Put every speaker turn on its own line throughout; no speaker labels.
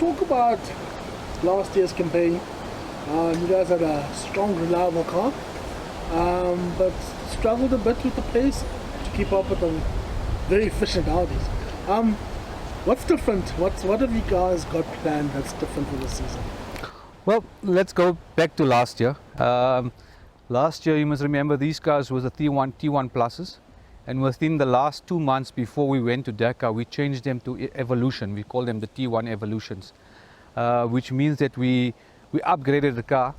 talk about last year's campaign. You guys had a strong, reliable car, but struggled a bit with the pace to keep up with the very efficient Audis. What's different? What have you guys got planned that's different for this season?
Well, let's go back to last year. Last year, you must remember, these cars was the T1 Pluses, and within the last 2 months before we went to Dakar, we changed them to Evolution. We call them the T1 Evolutions, which means that we upgraded the car,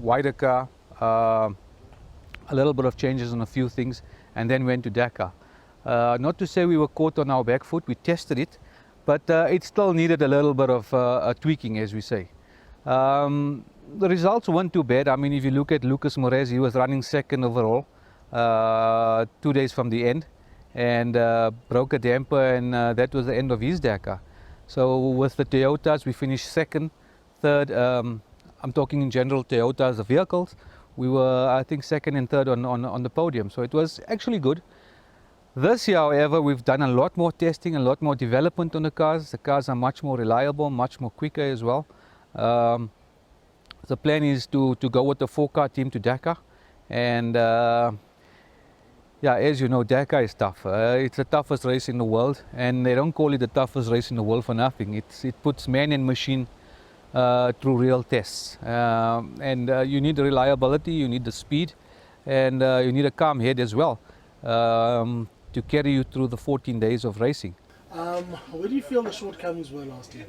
wider car, a little bit of changes on a few things, and then went to Dakar. Not to say we were caught on our back foot, we tested it, but it still needed a little bit of tweaking, as we say. The results weren't too bad. I mean, if you look at Lucas Moraes, he was running second overall 2 days from the end, and broke a damper, and that was the end of his Dakar. So with the Toyotas, we finished second, third. I'm talking in general Toyotas, the vehicles. We were, I think, second and third on the podium. So it was actually good. This year, however, we've done a lot more testing, a lot more development on the cars. The cars are much more reliable, much more quicker as well. The plan is to go with the 4-car team to Dakar, and yeah, as you know, Dakar is tough. It's the toughest race in the world, and they don't call it the toughest race in the world for nothing. It puts man and machine through real tests, and you need the reliability, you need the speed, and you need a calm head as well to carry you through the 14 days of racing.
Where do you feel the shortcomings were last year?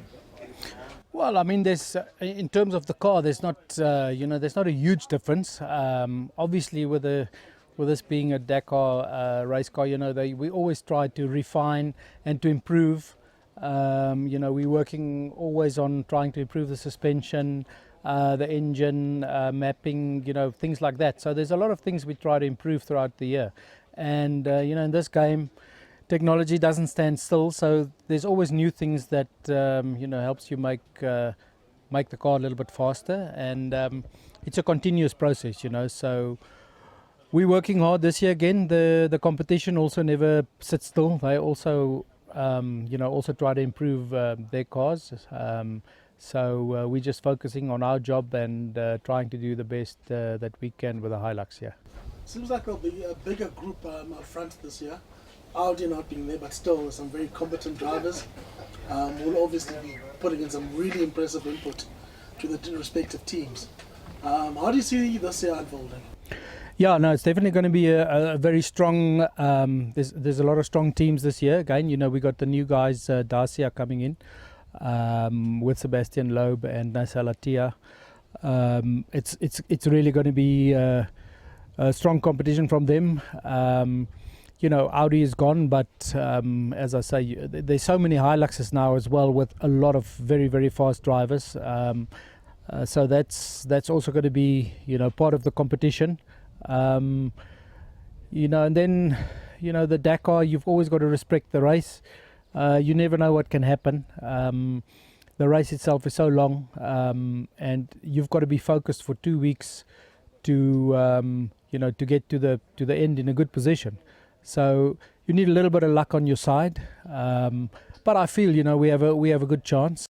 Well, I mean, there's in terms of the car, there's not there's not a huge difference. Obviously, with this being a Dakar race car, we always try to refine and to improve. We're working always on trying to improve the suspension, the engine, mapping, things like that. So there's a lot of things we try to improve throughout the year. And in this game, technology doesn't stand still, so there's always new things that helps you make the car a little bit faster, and it's a continuous process, so we're working hard this year. Again, the competition also never sits still. They also also try to improve their cars, so we're just focusing on our job and trying to do the best that we can with the Hilux.
Seems like there'll be a bigger group up front this year. Audi not being there, but still some very competent drivers. We'll obviously be putting in some really impressive input to the respective teams. How do you see this year unfolding?
Yeah, no, it's definitely going to be a very strong. There's a lot of strong teams this year. Again, we got the new guys, Dacia coming in with Sebastian Loeb and Nasala Tia. It's really going to be a strong competition from them. Audi is gone, but as I say, there's so many Hiluxes now as well, with a lot of very, very fast drivers. So that's also going to be part of the competition. And then the Dakar, you've always got to respect the race. You never know what can happen. The race itself is so long, and you've got to be focused for 2 weeks to to get to the end in a good position. So you need a little bit of luck on your side, but I feel we have a good chance.